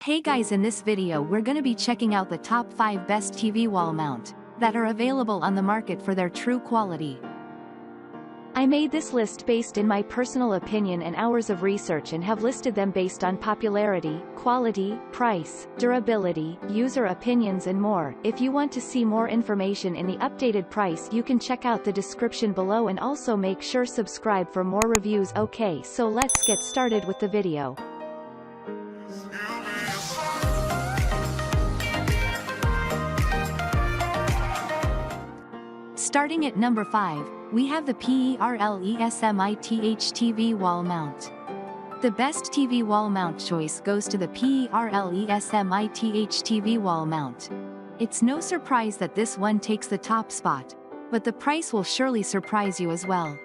Hey guys, in this video we're gonna be checking out the top 5 best TV wall mount that are available on the market for their true quality. I made this list based in my personal opinion and hours of research and have listed them based on popularity, quality, price, durability, user opinions and more. If you want to see more information in the updated price, you can check out the description below and also make sure subscribe for more reviews. Okay, so let's get started with the video. Starting at number 5, we have the PERLESMITH TV wall mount. The best TV wall mount choice goes to the PERLESMITH TV wall mount. It's no surprise that this one takes the top spot, but the price will surely surprise you as well.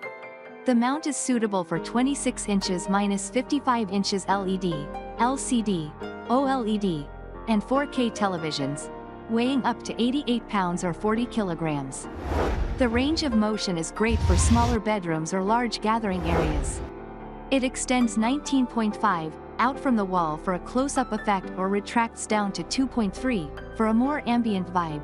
The mount is suitable for 26 inches minus 55 inches LED, LCD, OLED, and 4K televisions, weighing up to 88 pounds or 40 kilograms. The range of motion is great for smaller bedrooms or large gathering areas. It extends 19.5 out from the wall for a close-up effect or retracts down to 2.3 for a more ambient vibe.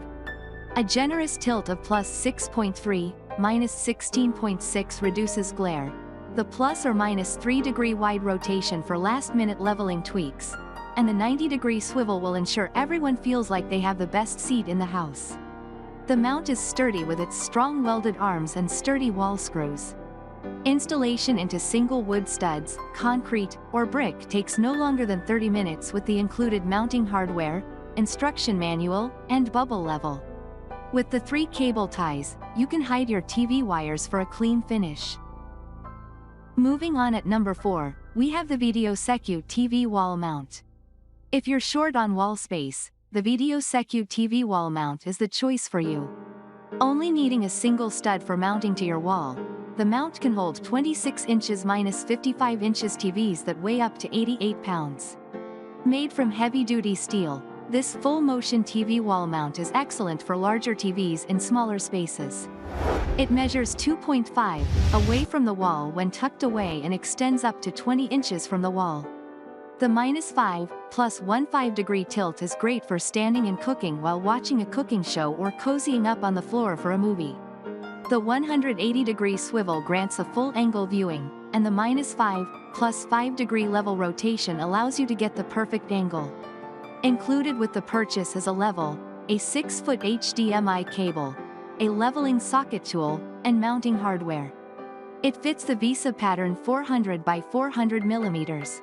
A generous tilt of plus 6.3, minus 16.6 reduces glare. The plus or minus 3 degree wide rotation for last-minute leveling tweaks. And the 90-degree swivel will ensure everyone feels like they have the best seat in the house. The mount is sturdy with its strong welded arms and sturdy wall screws. Installation into single wood studs, concrete, or brick takes no longer than 30 minutes with the included mounting hardware, instruction manual, and bubble level. With the 3 cable ties, you can hide your TV wires for a clean finish. Moving on at number 4, we have the VideoSecu TV wall mount. If you're short on wall space, the VideoSecu TV wall mount is the choice for you. Only needing a single stud for mounting to your wall, the mount can hold 26 inches minus 55 inches TVs that weigh up to 88 pounds. Made from heavy-duty steel, this full-motion TV wall mount is excellent for larger TVs in smaller spaces. It measures 2.5 away from the wall when tucked away and extends up to 20 inches from the wall. The minus 5 plus 1 degree tilt is great for standing and cooking while watching a cooking show or cozying up on the floor for a movie. The 180-degree swivel grants a full-angle viewing, and the minus 5 plus 5 degree level rotation allows you to get the perfect angle. Included with the purchase is a level, a 6-foot HDMI cable, a leveling socket tool, and mounting hardware. It fits the VISA pattern 400 by 400 millimeters.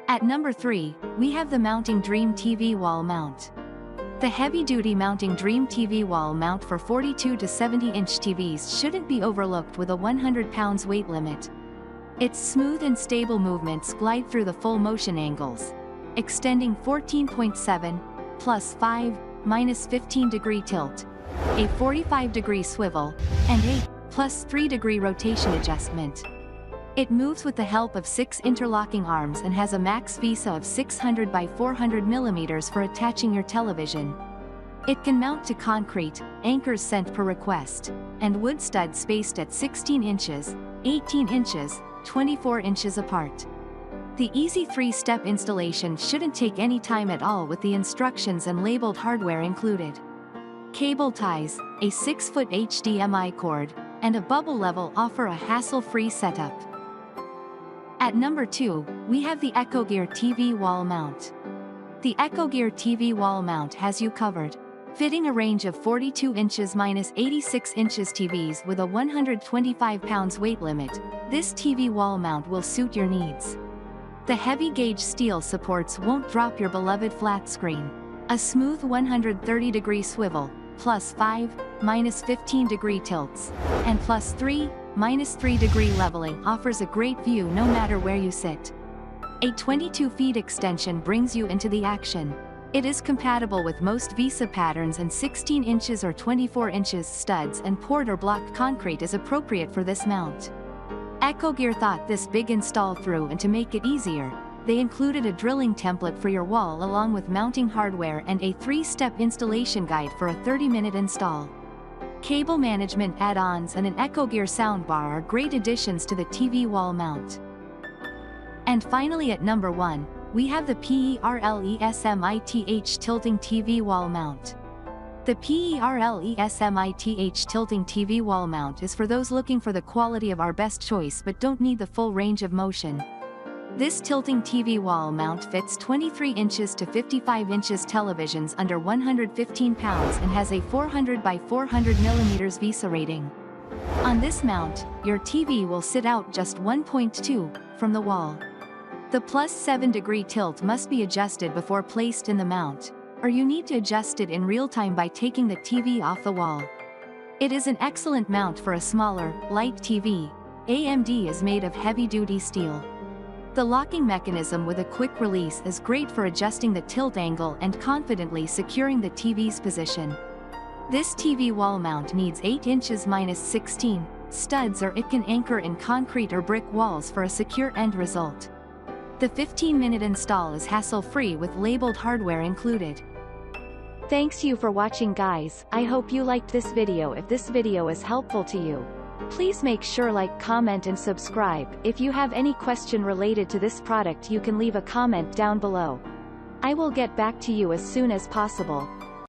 At number 3, we have the Mounting Dream TV wall mount. The heavy-duty Mounting Dream TV wall mount for 42 to 70-inch TVs shouldn't be overlooked with a 100 pounds weight limit. Its smooth and stable movements glide through the full motion angles, extending 14.7, plus 5, minus 15 degree tilt, a 45 degree swivel, and a plus 3 degree rotation adjustment. It moves with the help of 6 interlocking arms and has a max VISA of 600 by 400 millimeters for attaching your television. It can mount to concrete, anchors sent per request, and wood studs spaced at 16 inches, 18 inches, 24 inches apart. The easy 3-step installation shouldn't take any time at all with the instructions and labeled hardware included. Cable ties, a 6-foot HDMI cord, and a bubble level offer a hassle-free setup. At number 2, we have the ECHOGEAR TV wall mount. The ECHOGEAR TV wall mount has you covered, fitting a range of 42 inches minus 86 inches TVs with a 125 pounds weight limit. This TV wall mount will suit your needs. The heavy-gauge steel supports won't drop your beloved flat screen. A smooth 130-degree swivel, plus 5, minus 15 degree tilts, and plus 3, minus 3 degree leveling offers a great view no matter where you sit. A 22 feet extension brings you into the action. It is compatible with most VISA patterns and 16 inches or 24 inches studs, and poured or blocked concrete is appropriate for this mount. ECHOGEAR thought this big install through, and to make it easier, they included a drilling template for your wall along with mounting hardware and a 3-step installation guide for a 30-minute install. Cable management add-ons and an ECHOGEAR soundbar are great additions to the TV wall mount. And finally at number 1, we have the PERLESMITH tilting TV wall mount. The PERLESMITH tilting TV wall mount is for those looking for the quality of our best choice but don't need the full range of motion. This tilting TV wall mount fits 23 inches to 55 inches televisions under 115 pounds and has a 400 by 400 mm VISA rating. On this mount, your TV will sit out just 1.2 from the wall. The +7-degree tilt must be adjusted before placed in the mount, or you need to adjust it in real time by taking the TV off the wall. It is an excellent mount for a smaller, light TV. AMD is made of heavy-duty steel. The locking mechanism with a quick release is great for adjusting the tilt angle and confidently securing the TV's position. This TV wall mount needs 8 inches -16 studs, or it can anchor in concrete or brick walls for a secure end result. The 15-minute install is hassle-free with labeled hardware included. Thanks you for watching, guys. I hope you liked this video. If this video is helpful to you, please make sure like, comment and subscribe. If you have any question related to this product, you can leave a comment down below. I will get back to you as soon as possible.